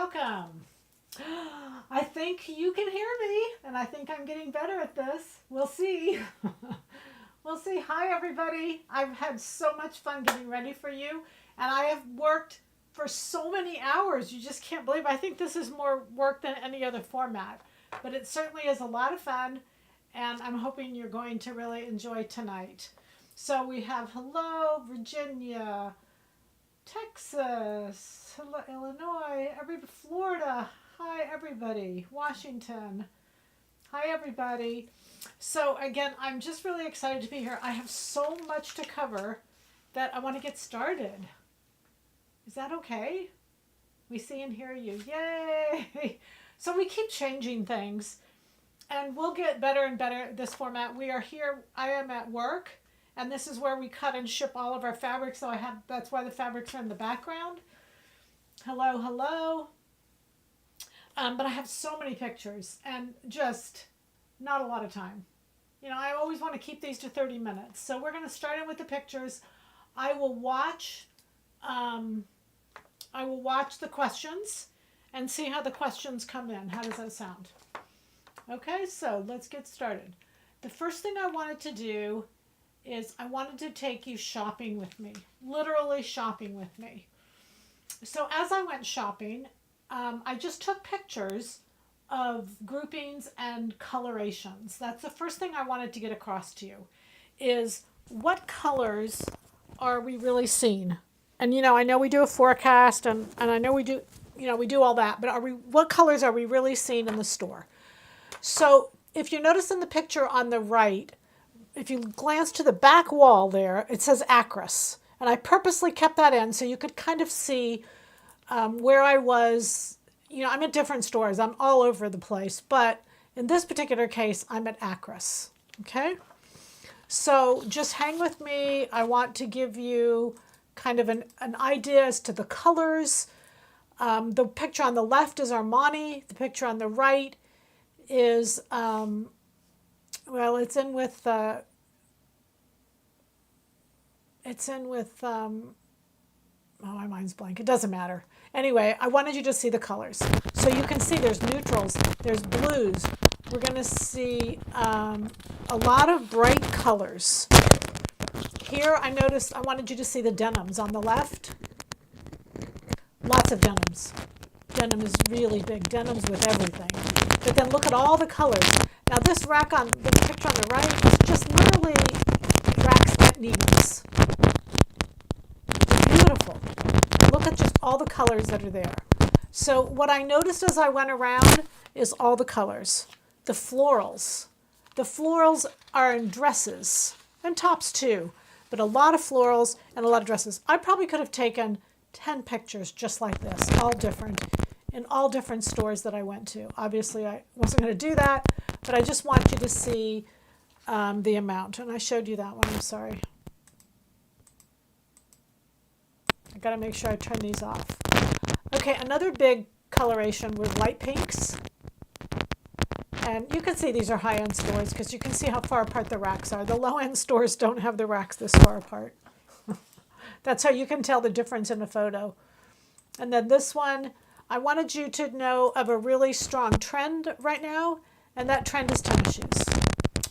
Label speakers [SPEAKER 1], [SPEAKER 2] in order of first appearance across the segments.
[SPEAKER 1] welcome. I think you can hear me, and I think I'm getting better at this. We'll see. We'll see. Hi, everybody. I've had so much fun getting ready for you, and I have worked for so many hours. You just can't believe. I think this is more work than any other format, but it certainly is a lot of fun, and I'm hoping you're going to really enjoy tonight. So we have hello, Virginia, Texas, hello, Illinois, Florida. Hi, everybody. Washington. Hi, everybody. So again, I'm just really excited to be here. I have so much to cover that I want to get started. Is that okay? We see and hear you. Yay! So we keep changing things, and we'll get better and better at this format. We are here. I am at work, and this is where we cut and ship all of our fabrics. So that's why the fabrics are in the background. Hello, hello. But I have so many pictures and just not a lot of time. You know, I always want to keep these to 30 minutes. So we're going to start in with the pictures. I will watch the questions and see how the questions come in. How does that sound? Okay, so let's get started. The first thing I wanted to do is I wanted to take you shopping with me, literally shopping with me. So as I went shopping, I just took pictures of groupings and colorations. That's the first thing I wanted to get across to you, is what colors are we really seeing? And I know we do a forecast, and I know we do, we do all that, but what colors are we really seeing in the store? So if you notice in the picture on the right, if you glance to the back wall there, it says Acris. And I purposely kept that in so you could kind of see where I was. I'm at different stores. I'm all over the place. But in this particular case, I'm at Acris. Okay? So just hang with me. I want to give you kind of an idea as to the colors. The picture on the left is Armani. The picture on the right is, it's in with, my mind's blank. It doesn't matter. Anyway, I wanted you to see the colors. So you can see there's neutrals, there's blues. We're going to see a lot of bright colors. Here I wanted you to see the denims on the left. Lots of denims. Denim is really big. Denim's with everything. But then look at all the colors. Now this picture on the right is just literally Rax Neiman's. Beautiful. Look at just all the colors that are there. So what I noticed as I went around is all the colors. The florals. The florals are in dresses and tops too, but a lot of florals and a lot of dresses. I probably could have taken 10 pictures just like this, all different, in all different stores that I went to. Obviously, I wasn't going to do that, but I just want you to see the amount. And I showed you that one. I'm sorry. I got to make sure I turn these off. Okay, another big coloration was light pinks. And you can see these are high-end stores because you can see how far apart the racks are. The low-end stores don't have the racks this far apart. That's how you can tell the difference in the photo. And then this one, I wanted you to know of a really strong trend right now, and that trend is tennis shoes.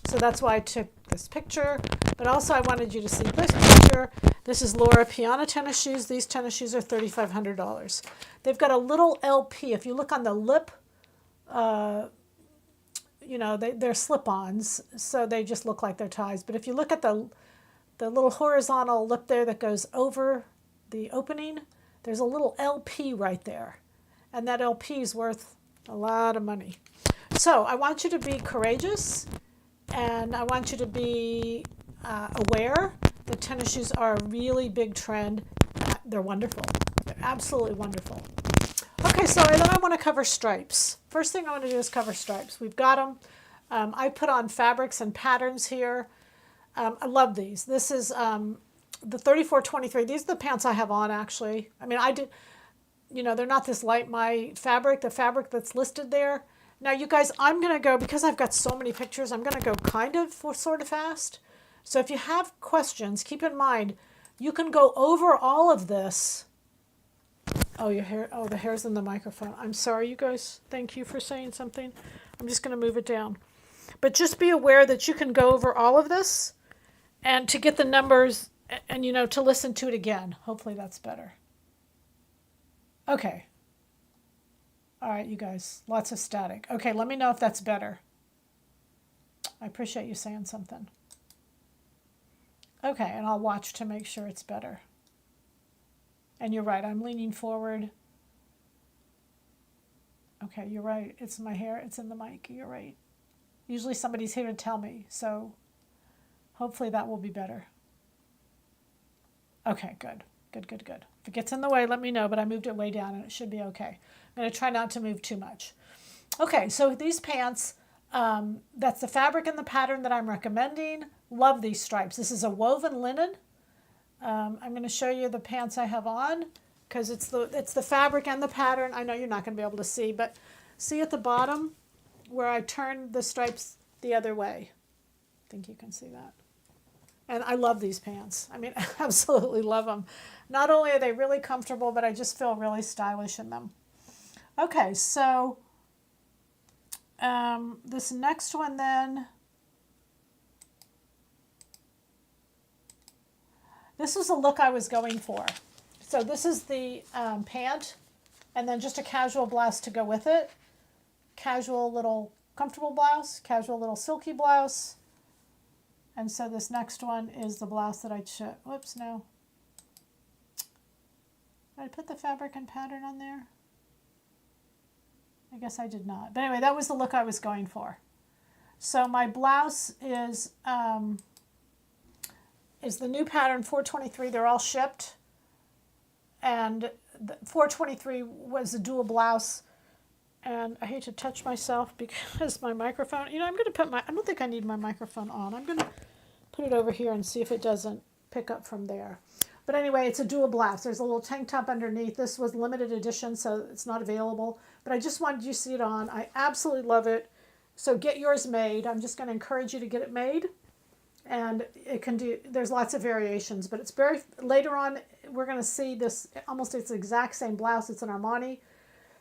[SPEAKER 1] So that's why I took this picture, but also I wanted you to see this picture. This is Laura Piana tennis shoes. These tennis shoes are $3,500. They've got a little LP. If you look on the lip, they're slip-ons, so they just look like they're ties. But if you look at the little horizontal lip there that goes over the opening, there's a little LP right there. And that LP is worth a lot of money. So I want you to be courageous, and I want you to be aware that tennis shoes are a really big trend. They're wonderful. They're absolutely wonderful. Okay, so then I want to cover stripes. First thing I want to do is cover stripes. We've got them. I put on fabrics and patterns here. I love these. This is the 3423. These are the pants I have on, actually. I mean, they're not this light. The fabric that's listed there. Now, you guys, I'm going to go, because I've got so many pictures, I'm going to go kind of sort of fast. So if you have questions, keep in mind, you can go over all of this Oh, your hair. Oh, the hair's in the microphone. I'm sorry, you guys. Thank you for saying something. I'm just going to move it down. But just be aware that you can go over all of this and to get the numbers and, to listen to it again. Hopefully that's better. Okay. All right, you guys. Lots of static. Okay, let me know if that's better. I appreciate you saying something. Okay, and I'll watch to make sure it's better. And you're right, I'm leaning forward. Okay, you're right. It's my hair, it's in the mic. You're right. Usually somebody's here to tell me, so hopefully that will be better. Okay, good. Good, good, good. If it gets in the way, let me know, but I moved it way down and it should be okay. I'm going to try not to move too much. Okay, so these pants, that's the fabric and the pattern that I'm recommending. Love these stripes. This is a woven linen. I'm going to show you the pants I have on because it's the fabric and the pattern. I know you're not going to be able to see, but see at the bottom where I turned the stripes the other way. I think you can see that. And I love these pants. I mean, I absolutely love them. Not only are they really comfortable, but I just feel really stylish in them. Okay, so this next one then, this is the look I was going for. So this is the pant, and then just a casual blouse to go with it. Casual little comfortable blouse, casual little silky blouse. And so this next one is the blouse that I chose. Whoops, no. Did I put the fabric and pattern on there? I guess I did not. But anyway, that was the look I was going for. So my blouse is the new pattern 423. They're all shipped. And 423 was a dual blouse. And I hate to touch myself because my microphone, I'm going to put I don't think I need my microphone on. I'm going to put it over here and see if it doesn't pick up from there. But anyway, it's a dual blouse. There's a little tank top underneath. This was limited edition, so it's not available. But I just wanted you to see it on. I absolutely love it. So get yours made. I'm just going to encourage you to get it made. And there's lots of variations, but it's later on, we're going to see this, almost it's the exact same blouse. It's an Armani.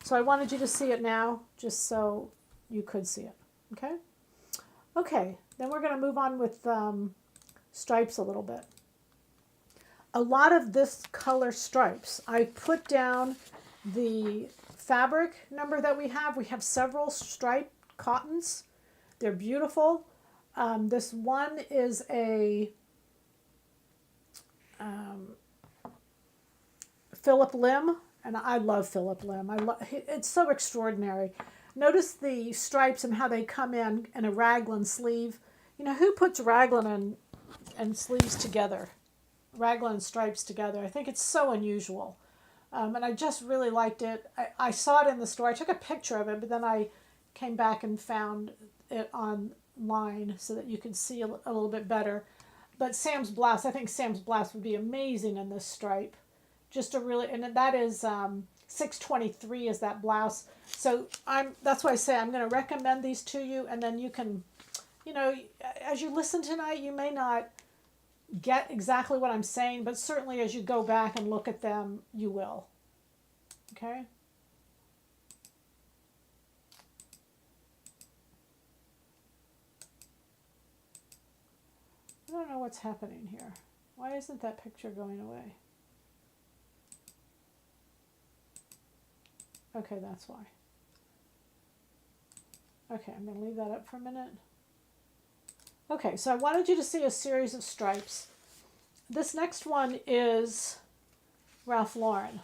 [SPEAKER 1] So I wanted you to see it now, just so you could see it, okay? Okay, then we're going to move on with stripes a little bit. A lot of this color stripes, I put down the fabric number that we have. We have several striped cottons. They're beautiful. This one is a Phillip Lim. And I love Phillip Lim. It's so extraordinary. Notice the stripes and how they come in a raglan sleeve. Who puts raglan and sleeves together? Raglan and stripes together. I think it's so unusual. And I just really liked it. I saw it in the store. I took a picture of it, but then I came back and found it online so that you could see a little bit better. But Sam's blouse, I think Sam's blouse would be amazing in this stripe. And that is 623 is that blouse. So that's why I say I'm going to recommend these to you, and then you can, as you listen tonight, you may not get exactly what I'm saying, but certainly as you go back and look at them, you will. Okay? I don't know what's happening here. Why isn't that picture going away? Okay, that's why. Okay, I'm going to leave that up for a minute. Okay, so I wanted you to see a series of stripes. This next one is Ralph Lauren.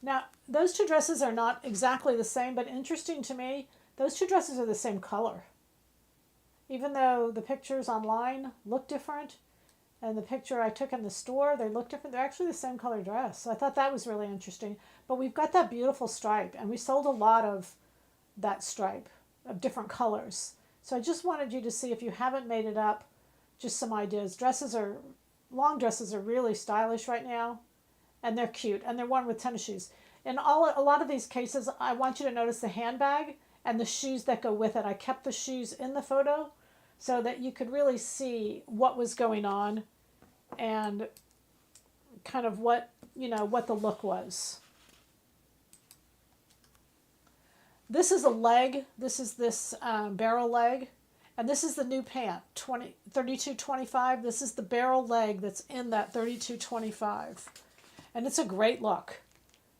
[SPEAKER 1] Now, those two dresses are not exactly the same, but interesting to me, those two dresses are the same color. Even though the pictures online look different, and the picture I took in the store, they look different. They're actually the same color dress. So I thought that was really interesting. But we've got that beautiful stripe, and we sold a lot of that stripe of different colors. So I just wanted you to see, if you haven't made it up, just some ideas. Long dresses are really stylish right now, and they're cute, and they're worn with tennis shoes. In a lot of these cases, I want you to notice the handbag and the shoes that go with it. I kept the shoes in the photo so that you could really see what was going on and kind of what the look was. This is a leg. This is this barrel leg. And this is the new pant, 32.25. This is the barrel leg that's in that 32.25. And it's a great look.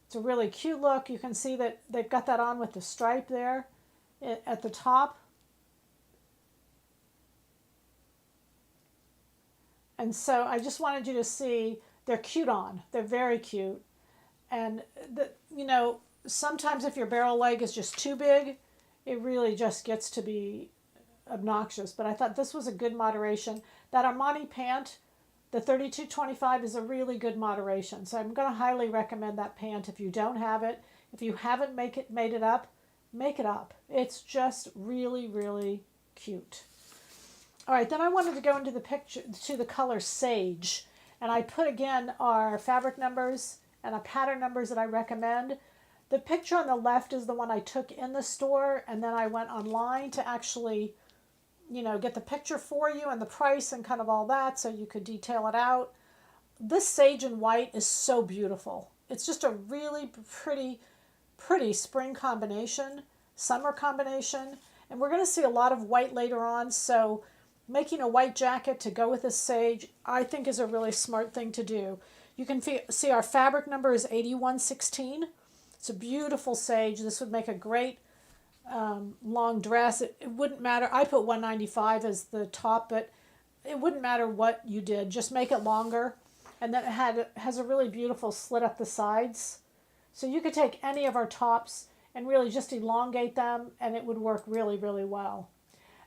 [SPEAKER 1] It's a really cute look. You can see that they've got that on with the stripe there at the top. And so I just wanted you to see they're cute on. They're very cute. And, sometimes if your barrel leg is just too big, it really just gets to be obnoxious. But I thought this was a good moderation. That Armani pant, the 32.25, is a really good moderation. So I'm going to highly recommend that pant if you don't have it. If you haven't made it up, make it up. It's just really, really cute. All right, then I wanted to go into the color Sage. And I put, again, our fabric numbers and our pattern numbers that I recommend. The picture on the left is the one I took in the store, and then I went online to actually, get the picture for you and the price and kind of all that so you could detail it out. This sage and white is so beautiful. It's just a really pretty spring combination, summer combination. And we're going to see a lot of white later on, so making a white jacket to go with this sage, I think, is a really smart thing to do. You can see our fabric number is 8116. It's a beautiful sage. This would make a great long dress. It wouldn't matter. I put 195 as the top, but it wouldn't matter what you did. Just make it longer. And then it has a really beautiful slit up the sides. So you could take any of our tops and really just elongate them, and it would work really, really well.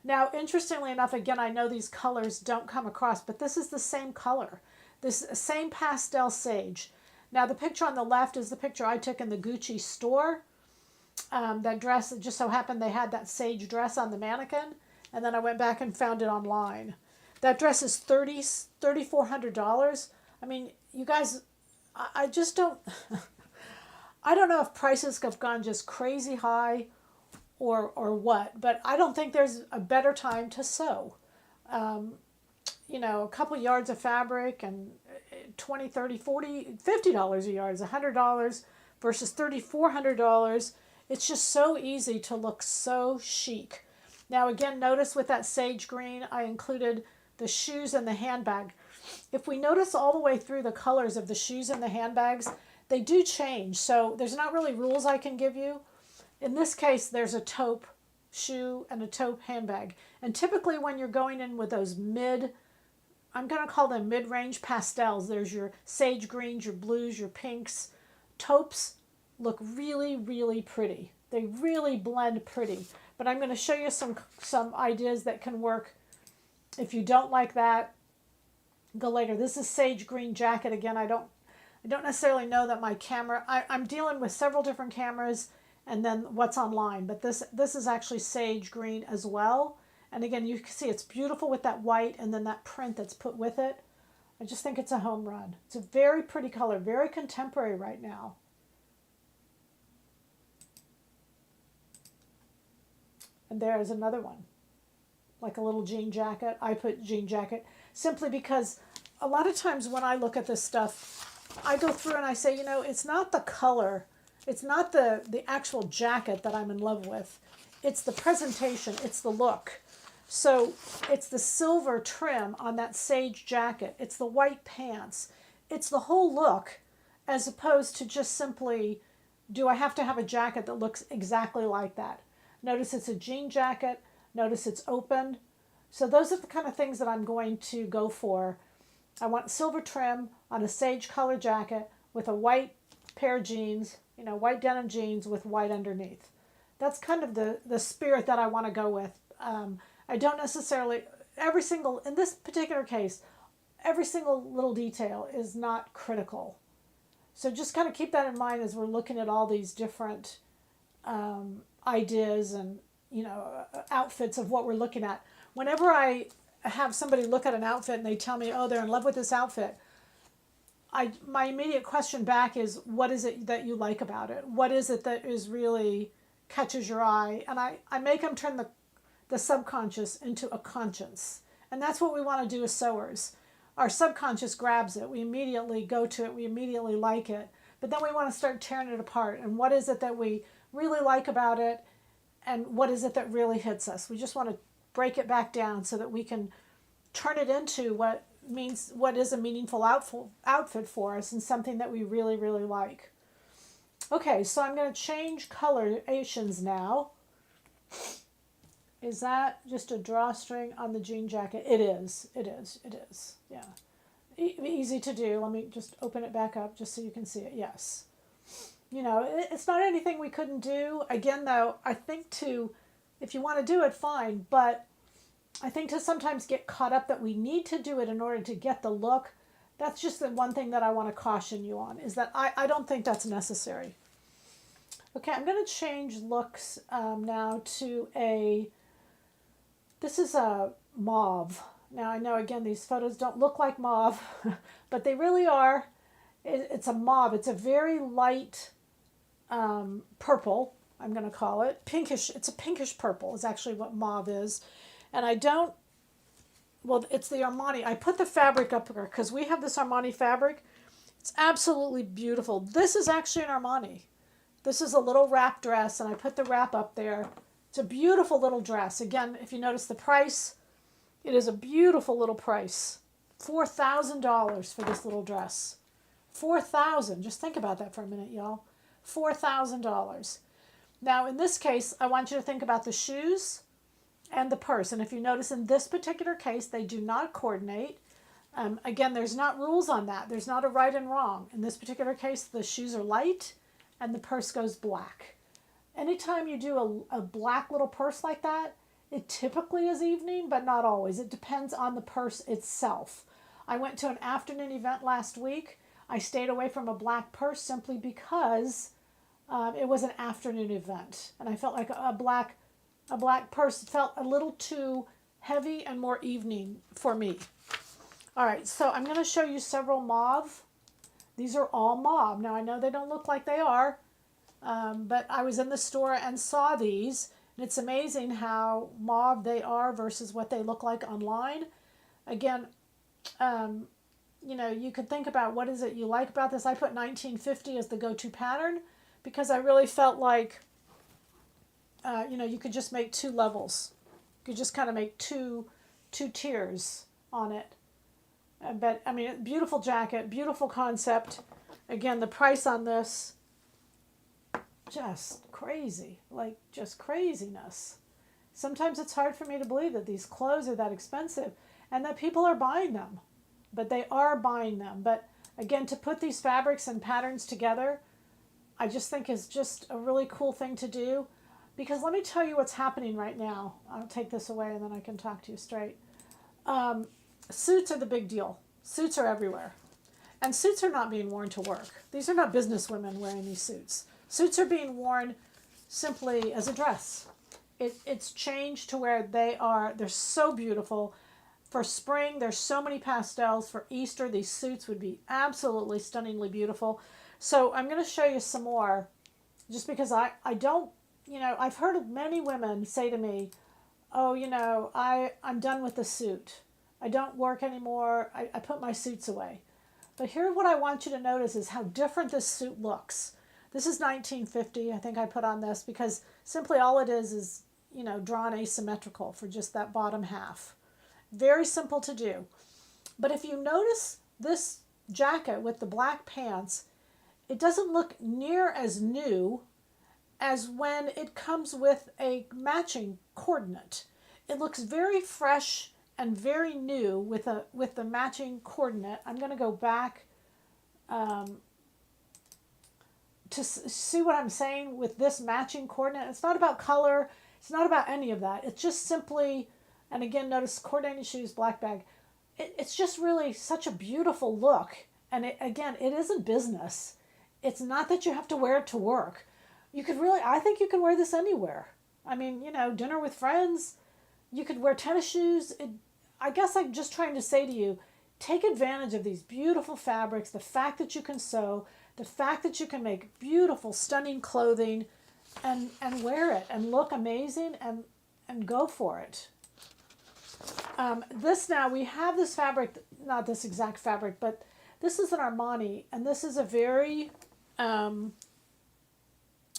[SPEAKER 1] Now, interestingly enough, again, I know these colors don't come across, but this is the same color. This same pastel sage. Now, the picture on the left is the picture I took in the Gucci store. That dress, it just so happened they had that sage dress on the mannequin, and then I went back and found it online. That dress is $3,400. I mean, you guys, I just don't, I don't know if prices have gone just crazy high or what, but I don't think there's a better time to sew. A couple yards of fabric and $20, $30, $40, $50 a yard is $100 versus $3,400. It's just so easy to look so chic. Now again, notice with that sage green, I included the shoes and the handbag. If we notice all the way through the colors of the shoes and the handbags, they do change. So there's not really rules I can give you. In this case, there's a taupe shoe and a taupe handbag. And typically when you're going in with those I'm going to call them mid-range pastels. There's your sage greens, your blues, your pinks. Taupes look really, really pretty. They really blend pretty. But I'm going to show you some ideas that can work. If you don't like that, go later. This is sage green jacket. Again, I don't necessarily know that my camera, I'm dealing with several different cameras and then what's online. But this is actually sage green as well. And again, you can see it's beautiful with that white and then that print that's put with it. I just think it's a home run. It's a very pretty color, very contemporary right now. And there's another one, like a little jean jacket. I put jean jacket simply because a lot of times when I look at this stuff, I go through and I say, it's not the color, it's not the actual jacket that I'm in love with. It's the presentation, it's the look. So it's the silver trim on that sage jacket. It's the white pants. It's the whole look, as opposed to just simply, do I have to have a jacket that looks exactly like that? Notice it's a jean jacket. Notice it's open. So those are the kind of things that I'm going to go for. I want silver trim on a sage color jacket with a white pair of jeans, white denim jeans with white underneath. That's kind of the spirit that I want to go with. I don't necessarily, in this particular case, every single little detail is not critical. So just kind of keep that in mind as we're looking at all these different ideas and, outfits of what we're looking at. Whenever I have somebody look at an outfit and they tell me, oh, they're in love with this outfit, my immediate question back is, what is it that you like about it? What is it that is really catches your eye? And I make them turn the subconscious into a conscience. And that's what we want to do as sewers. Our subconscious grabs it. We immediately go to it. We immediately like it. But then we want to start tearing it apart. And what is it that we really like about it? and what is it that really hits us. We just want to break it back down so that we can turn it into what is a meaningful outfit for us and something that we really, really like. Okay, so I'm going to change colorations now. Is that just a drawstring on the jean jacket? It is. It is. It is. Yeah. Easy to do. Let me just open it back up just so you can see it. Yes. You know, it's not anything we couldn't do. Again, though, I think if you want to do it, fine. But I think to sometimes get caught up that we need to do it in order to get the look, that's just the one thing that I want to caution you on, is that I don't think that's necessary. Okay, I'm going to change looks now to this is a mauve. Now I know, again, these photos don't look like mauve, but they really are. It's a mauve. It's a very light purple, I'm going to call it. Pinkish. It's a pinkish purple is actually what mauve is. And it's the Armani. I put the fabric up here because we have this Armani fabric. It's absolutely beautiful. This is actually an Armani. This is a little wrap dress, and I put the wrap up there. It's a beautiful little dress. Again, if you notice the price, it is a beautiful little price. $4,000 for this little dress. $4,000. Just think about that for a minute, y'all. $4,000. Now, in this case, I want you to think about the shoes and the purse. And if you notice, in this particular case, they do not coordinate. Again, there's not rules on that. There's not a right and wrong. In this particular case, the shoes are light and the purse goes black. Anytime you do a black little purse like that, it typically is evening, but not always. It depends on the purse itself. I went to an afternoon event last week. I stayed away from a black purse simply because it was an afternoon event. And I felt like a black purse felt a little too heavy and more evening for me. All right, so I'm going to show you several mauve. These are all mauve. Now, I know they don't look like they are, but I was in the store and saw these, and it's amazing how mauve they are versus what they look like online. Again, you know, you could think about what is it you like about this. I put 1950 as the go-to pattern because I really felt like, you know, you could just make two levels. You could just kind of make two tiers on it. But, I mean, beautiful jacket, beautiful concept. Again, the price on this, just crazy, like just craziness. Sometimes it's hard for me to believe that these clothes are that expensive and that people are buying them. But they are buying them. But, again, to put these fabrics and patterns together, I just think is just a really cool thing to do. Because let me tell you what's happening right now. I'll take this away and then I can talk to you straight. Suits are the big deal. Suits are everywhere. And suits are not being worn to work. These are not business women wearing these suits. Suits are being worn simply as a dress. It's changed to where they're so beautiful. For spring, there's so many pastels. For Easter, these suits would be absolutely stunningly beautiful. So I'm going to show you some more just because I don't, you know, I've heard many women say to me, oh, you know, I'm done with the suit. I don't work anymore. I put my suits away. But here what I want you to notice is how different this suit looks. This is 1950. I think I put on this because simply all it is, you know, drawn asymmetrical for just that bottom half. Very simple to do. But if you notice this jacket with the black pants, it doesn't look near as new as when it comes with a matching coordinate. It looks very fresh and very new with the matching coordinate. I'm going to go back to see what I'm saying with this matching coordinate. It's not about color. It's not about any of that. It's just simply, and again, notice coordinating shoes, black bag. It's just really such a beautiful look. And again, it isn't business. It's not that you have to wear it to work. You could really, I think you can wear this anywhere. I mean, you know, dinner with friends, you could wear tennis shoes. I guess I'm just trying to say to you, take advantage of these beautiful fabrics, the fact that you can sew, the fact that you can make beautiful, stunning clothing and wear it and look amazing and go for it. We have this fabric, not this exact fabric, but this is an Armani, and this is a very,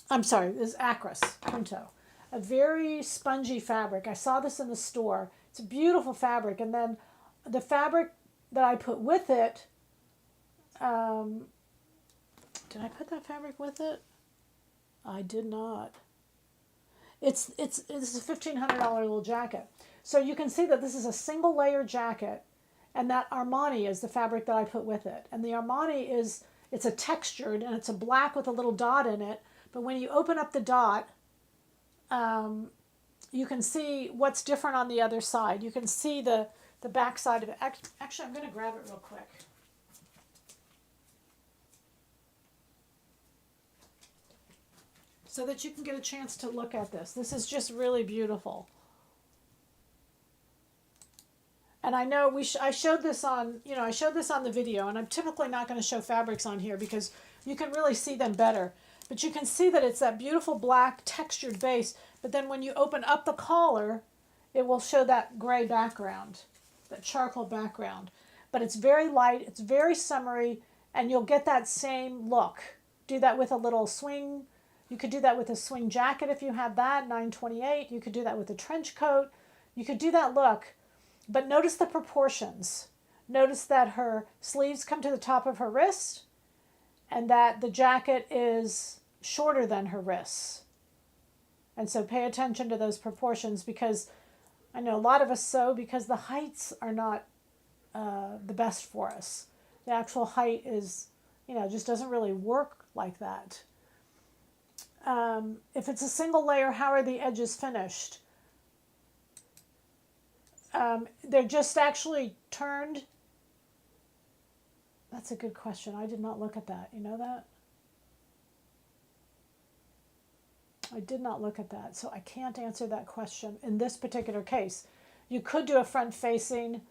[SPEAKER 1] this is Acris Punto. a very spongy fabric. I saw this in the store. It's a beautiful fabric. And then the fabric that I put with it, did I put that fabric with it? I did not. It's a $1,500 little jacket. So you can see that this is a single layer jacket, and that Armani is the fabric that I put with it. And the Armani it's a textured, and it's a black with a little dot in it. But when you open up the dot, you can see what's different on the other side. You can see the back side of it. Actually, I'm going to grab it real quick. So that you can get a chance to look at this. This is just really beautiful. And I know I showed this on, I showed this on the video, and I'm typically not going to show fabrics on here because you can really see them better. But you can see that it's that beautiful black textured base, but then when you open up the collar, it will show that gray background, that charcoal background. But it's very light, it's very summery, and you'll get that same look. Do that with a little swing. You could do that with a swing jacket if you have that, $9.28. You could do that with a trench coat. You could do that look. But notice the proportions. Notice that her sleeves come to the top of her wrist and that the jacket is shorter than her wrists. And so pay attention to those proportions, because I know a lot of us sew because the heights are not the best for us. The actual height is, just doesn't really work like that. If it's a single layer, how are the edges finished? They're just actually turned. That's a good question. I did not look at that. You know that? I did not look at that, so I can't answer that question in this particular case. You could do a front facing.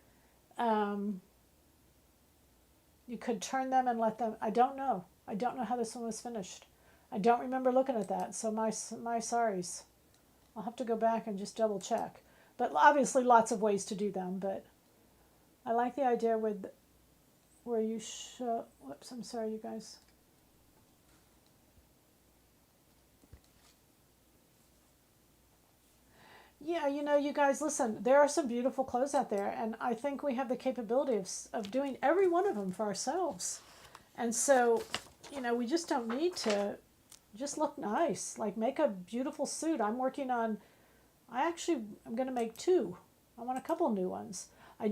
[SPEAKER 1] You could turn them and let them. I don't know. I don't know how this one was finished. I don't remember looking at that, so my sorries. I'll have to go back and just double check. But obviously lots of ways to do them, but I like the idea with where you show, whoops, I'm sorry you guys. Yeah, you guys, listen, there are some beautiful clothes out there, and I think we have the capability of doing every one of them for ourselves. And so, we just don't need to just look nice, like make a beautiful suit. I'm going to make 2. I want a couple new ones. I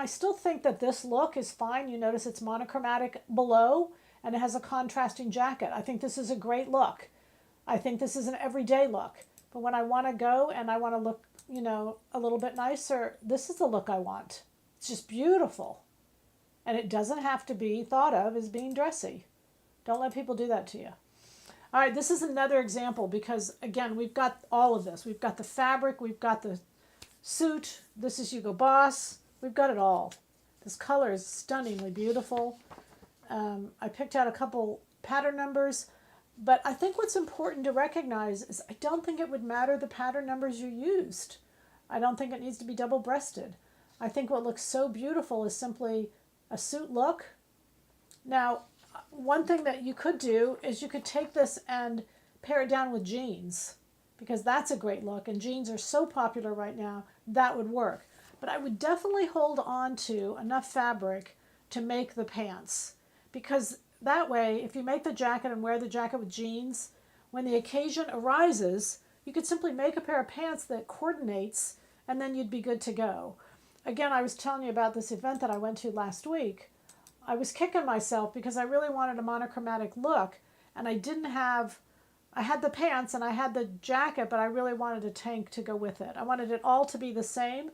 [SPEAKER 1] still think that this look is fine. You notice it's monochromatic below and it has a contrasting jacket. I think this is a great look. I think this is an everyday look. But when I want to go and I want to look, a little bit nicer, this is the look I want. It's just beautiful. And it doesn't have to be thought of as being dressy. Don't let people do that to you. All right, this is another example because, again, we've got all of this. We've got the fabric, we've got the suit. This is Hugo Boss. We've got it all. This color is stunningly beautiful. I picked out a couple pattern numbers, but I think what's important to recognize is I don't think it would matter the pattern numbers you used. I don't think it needs to be double-breasted. I think what looks so beautiful is simply a suit look. Now, one thing that you could do is you could take this and pair it down with jeans, because that's a great look, and jeans are so popular right now, that would work. But I would definitely hold on to enough fabric to make the pants, because that way, if you make the jacket and wear the jacket with jeans, when the occasion arises, you could simply make a pair of pants that coordinates, and then you'd be good to go. Again, I was telling you about this event that I went to last week. I was kicking myself because I really wanted a monochromatic look, and I had the pants and I had the jacket, but I really wanted a tank to go with it. I wanted it all to be the same.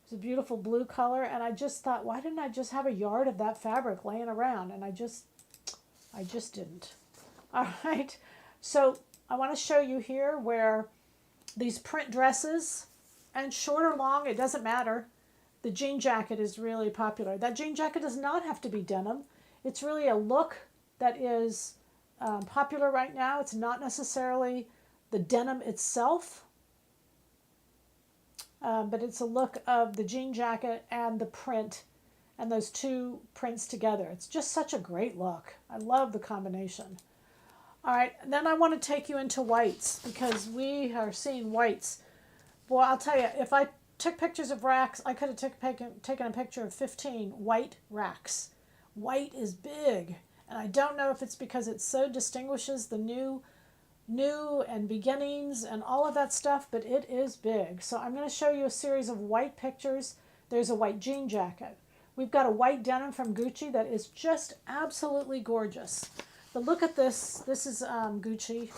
[SPEAKER 1] It's a beautiful blue color, and I just thought, why didn't I just have a yard of that fabric laying around? And I just didn't. All right, so I want to show you here where these print dresses, and short or long, it doesn't matter. The jean jacket is really popular. That jean jacket does not have to be denim. It's really a look that is popular right now. It's not necessarily the denim itself, but it's a look of the jean jacket and the print, and those two prints together. It's just such a great look. I love the combination. All right, and then I want to take you into whites because we are seeing whites. Boy, I'll tell you, if I took pictures of racks, I could have taken a picture of 15 white racks. White is big, and I don't know if it's because it so distinguishes the new and beginnings and all of that stuff, but it is big. So I'm going to show you a series of white pictures. There's a white jean jacket. We've got a white denim from Gucci that is just absolutely gorgeous. But look at this. This is Gucci.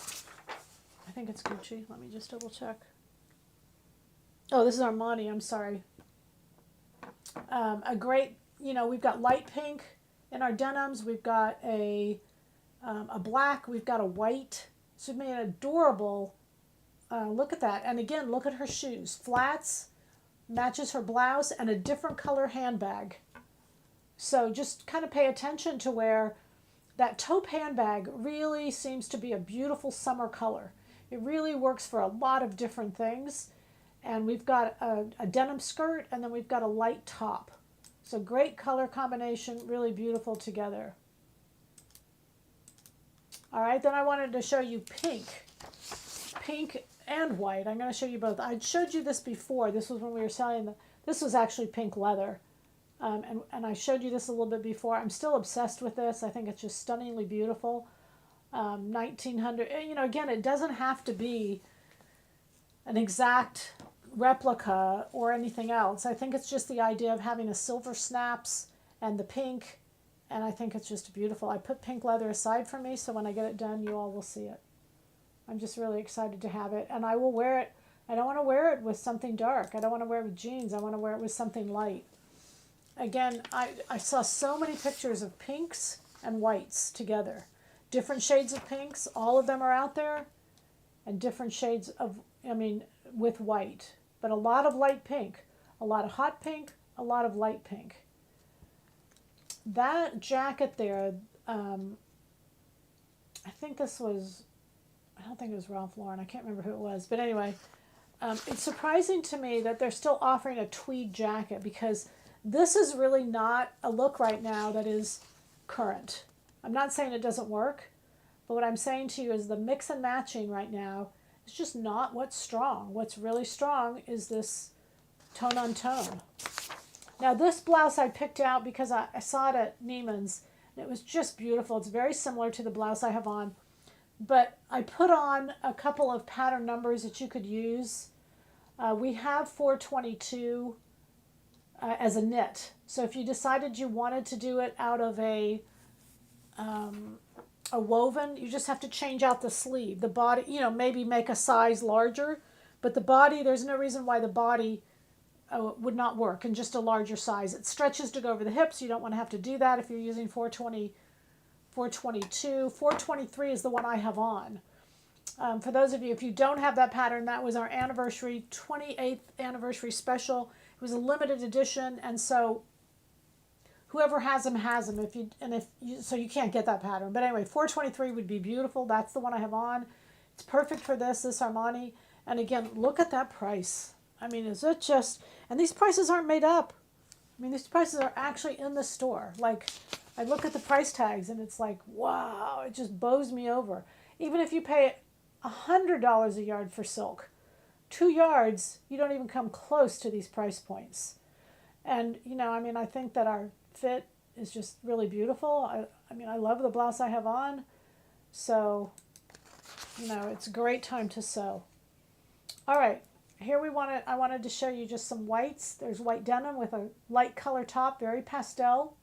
[SPEAKER 1] I think it's Gucci. Let me just double check. Oh, this is Armani. I'm sorry. A great, we've got light pink in our denims. We've got a black. We've got a white. So we've made an adorable, look at that. And again, look at her shoes. Flats, matches her blouse, and a different color handbag. So just kind of pay attention to where that taupe handbag really seems to be a beautiful summer color. It really works for a lot of different things. And we've got a denim skirt, and then we've got a light top. So great color combination, really beautiful together. All right, then I wanted to show you pink and white. I'm going to show you both. I showed you this before. This was when we were selling this was actually pink leather. And I showed you this a little bit before. I'm still obsessed with this. I think it's just stunningly beautiful. 1900, again, it doesn't have to be an exact replica or anything else. I think it's just the idea of having a silver snaps and the pink, and I think it's just beautiful. I put pink leather aside for me, so when I get it done, you all will see it. I'm just really excited to have it, and I will wear it. I don't want to wear it with something dark. I don't want to wear it with jeans. I want to wear it with something light. Again, I saw so many pictures of pinks and whites together. Different shades of pinks, all of them are out there, and different shades of, with white. But a lot of light pink, a lot of hot pink, a lot of light pink. That jacket there, I think this was, I don't think it was Ralph Lauren. I can't remember who it was. But anyway, it's surprising to me that they're still offering a tweed jacket because this is really not a look right now that is current. I'm not saying it doesn't work, but what I'm saying to you is the mix and matching right now is just not what's strong. What's really strong is this tone on tone. Now this blouse I picked out because I saw it at Neiman's and it was just beautiful. It's very similar to the blouse I have on, but I put on a couple of pattern numbers that you could use. We have 422 as a knit. So if you decided you wanted to do it out of a woven, you just have to change out the sleeve. The body, maybe make a size larger, but the body, there's no reason why the body would not work in just a larger size. It stretches to go over the hips. You don't want to have to do that if you're using 420, 422. 423 is the one I have on. For those of you, if you don't have that pattern, that was our anniversary, 28th anniversary special. It was a limited edition, and so whoever has them has them. So you can't get that pattern. But anyway, 423 would be beautiful. That's the one I have on. It's perfect for this Armani. And again, look at that price. Is it just? And these prices aren't made up. These prices are actually in the store. Like, I look at the price tags, and it's like, wow, it just bows me over. Even if you pay $100 a yard for silk, 2 yards, you don't even come close to these price points. And, I think that our fit is just really beautiful. I love the blouse I have on. So, it's a great time to sew. All right, here I wanted to show you just some whites. There's white denim with a light color top, very pastel.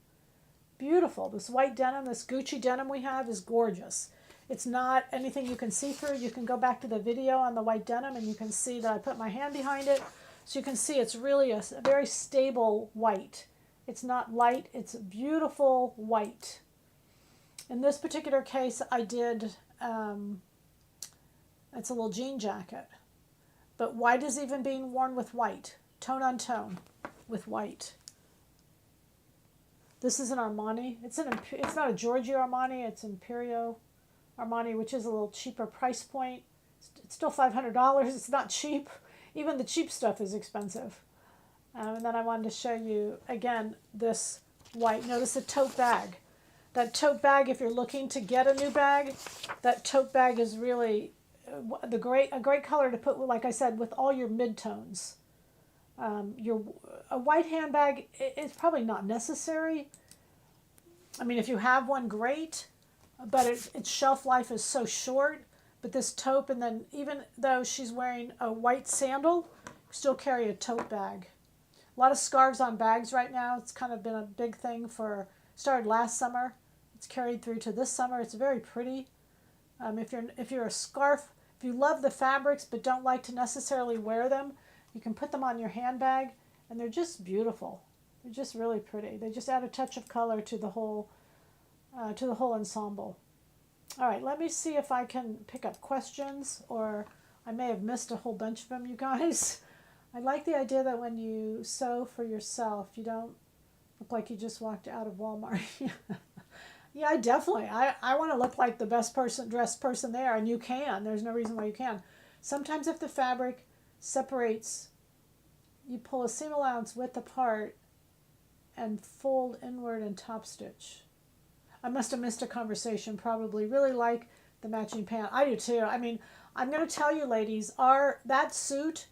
[SPEAKER 1] Beautiful. This white denim, this Gucci denim we have is gorgeous. It's not anything you can see through. You can go back to the video on the white denim and you can see that I put my hand behind it. So you can see it's really a very stable white. It's not light, it's beautiful white. In this particular case, I did, it's a little jean jacket. But white is even being worn with white. Tone on tone with white. This is an Armani. It's not a Giorgio Armani, it's Imperio Armani, which is a little cheaper price point. It's still $500. It's not cheap. Even the cheap stuff is expensive. And then I wanted to show you, again, this white. Notice the tote bag. That tote bag, if you're looking to get a new bag, that tote bag is really a great color to put, like I said, with all your midtones. Your A white handbag is probably not necessary. I mean, if you have one, great, but its shelf life is so short. But this taupe, and then even though she's wearing a white sandal, still carry a tote bag. A lot of scarves on bags right now. It's kind of been a big thing started last summer. It's carried through to this summer. It's very pretty. If you're a scarf, if you love the fabrics but don't like to necessarily wear them, you can put them on your handbag, and they're just beautiful. They're just really pretty. They just add a touch of color to the whole ensemble. All right, let me see if I can pick up questions, or I may have missed a whole bunch of them, you guys. I like the idea that when you sew for yourself, you don't look like you just walked out of Walmart. Yeah, I want to look like the best dressed person there, and you can. There's no reason why you can. Sometimes if the fabric separates, you pull a seam allowance width apart and fold inward and top stitch. I must have missed a conversation, probably. Really like the matching pant. I do too. I mean, I'm going to tell you, ladies, that suit,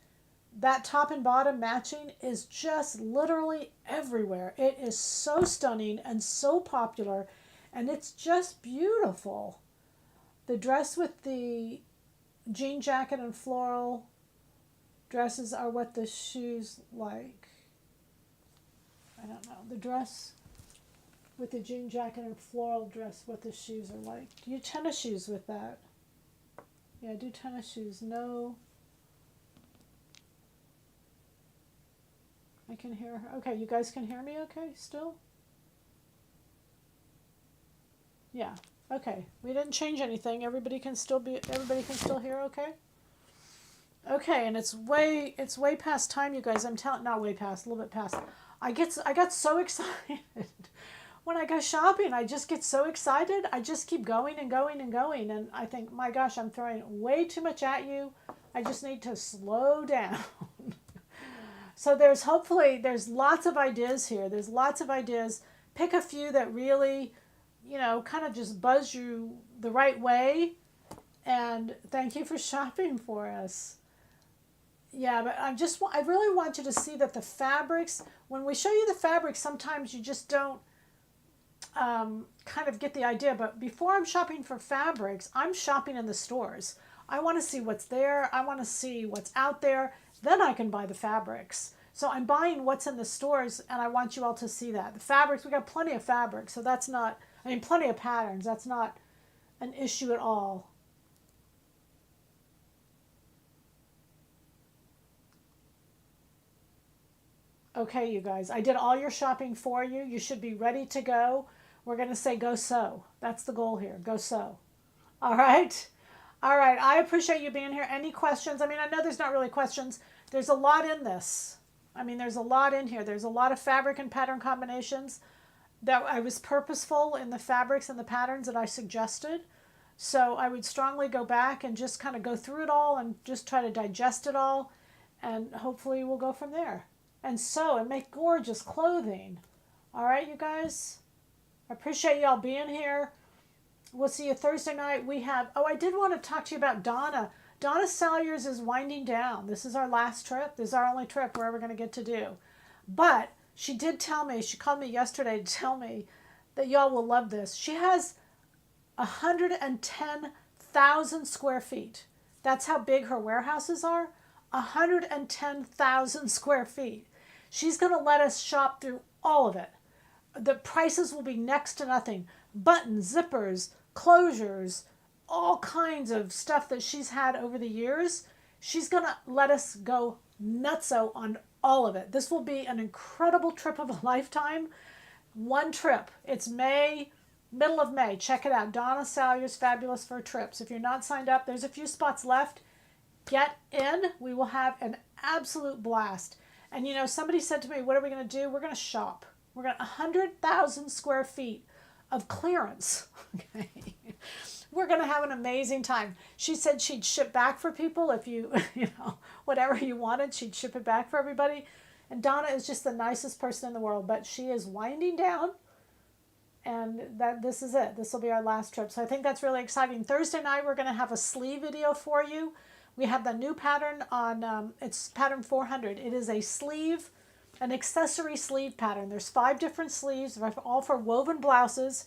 [SPEAKER 1] that top and bottom matching is just literally everywhere. It is so stunning and so popular, and it's just beautiful. The dress with the jean jacket and floral dresses are what the shoes like. I don't know. The dress with the jean jacket and floral dress, what the shoes are like. Do you tennis shoes with that? Yeah, I do tennis shoes. No. I can hear her. Okay, you guys can hear me okay still? Yeah. Okay. We didn't change anything. Everybody can still hear okay? Okay, and it's way past time, you guys. Not way past, a little bit past. I got so excited. When I go shopping, I just get so excited. I just keep going and going and going, and I think, my gosh, I'm throwing way too much at you. I just need to slow down. So there's lots of ideas here. There's lots of ideas. Pick a few that really, kind of just buzz you the right way. And thank you for shopping for us. Yeah, but I really want you to see that the fabrics, when we show you the fabrics, sometimes you just don't kind of get the idea. But before I'm shopping for fabrics, I'm shopping in the stores. I want to see what's there. I want to see what's out there. Then I can buy the fabrics. So I'm buying what's in the stores, and I want you all to see that. The fabrics, we got plenty of fabrics, so that's not, plenty of patterns. That's not an issue at all. Okay, you guys, I did all your shopping for you. You should be ready to go. We're going to say go sew. That's the goal here. Go sew. All right. All right. I appreciate you being here. Any questions? I know there's not really questions. There's a lot in this. There's a lot in here. There's a lot of fabric and pattern combinations that I was purposeful in the fabrics and the patterns that I suggested. So I would strongly go back and just kind of go through it all and just try to digest it all. And hopefully we'll go from there. And sew and make gorgeous clothing. All right, you guys? I appreciate y'all being here. We'll see you Thursday night. I did want to talk to you about Donna. Donna Salyers is winding down. This is our last trip. This is our only trip we're ever going to get to do. But she did tell me, she called me yesterday to tell me that y'all will love this. She has 110,000 square feet. That's how big her warehouses are. 110,000 square feet. She's going to let us shop through all of it. The prices will be next to nothing. Buttons, zippers, closures, all kinds of stuff that she's had over the years. She's going to let us go nutso on all of it. This will be an incredible trip of a lifetime. One trip. It's May, middle of May. Check it out. Donna Salyers, Fabulous for Trips. If you're not signed up, there's a few spots left. Get in. We will have an absolute blast. And somebody said to me, what are we going to do? We're going to shop. We're going to 100,000 square feet of clearance. Okay. We're going to have an amazing time. She said she'd ship back for people if you, whatever you wanted, she'd ship it back for everybody. And Donna is just the nicest person in the world, but she is winding down. and that this is it. This will be our last trip. So I think that's really exciting. Thursday night, we're going to have a sleeve video for you. We have the new pattern on, it's pattern 400. It is a sleeve, an accessory sleeve pattern. There's 5 different sleeves, they're all for woven blouses.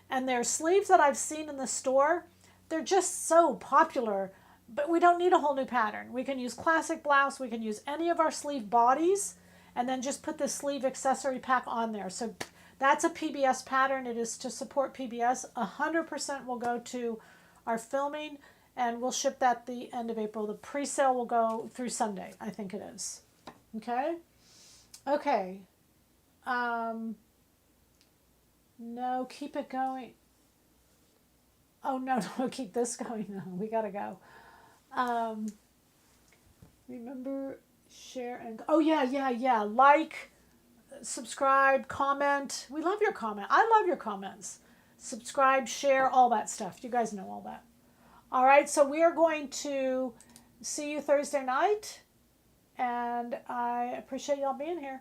[SPEAKER 1] And they're sleeves that I've seen in the store. They're just so popular, but we don't need a whole new pattern. We can use classic blouse, we can use any of our sleeve bodies, and then just put the sleeve accessory pack on there. So that's a PBS pattern. It is to support PBS. 100% will go to our filming, and we'll ship that the end of April. The pre-sale will go through Sunday, I think it is. Okay? Okay. No, keep it going. Oh, no, no, keep this going. No, we got to go. Remember, share, and... Oh, yeah. Like, subscribe, comment. We love your comment. I love your comments. Subscribe, share, all that stuff. You guys know all that. All right, so we are going to see you Thursday night, and I appreciate y'all being here.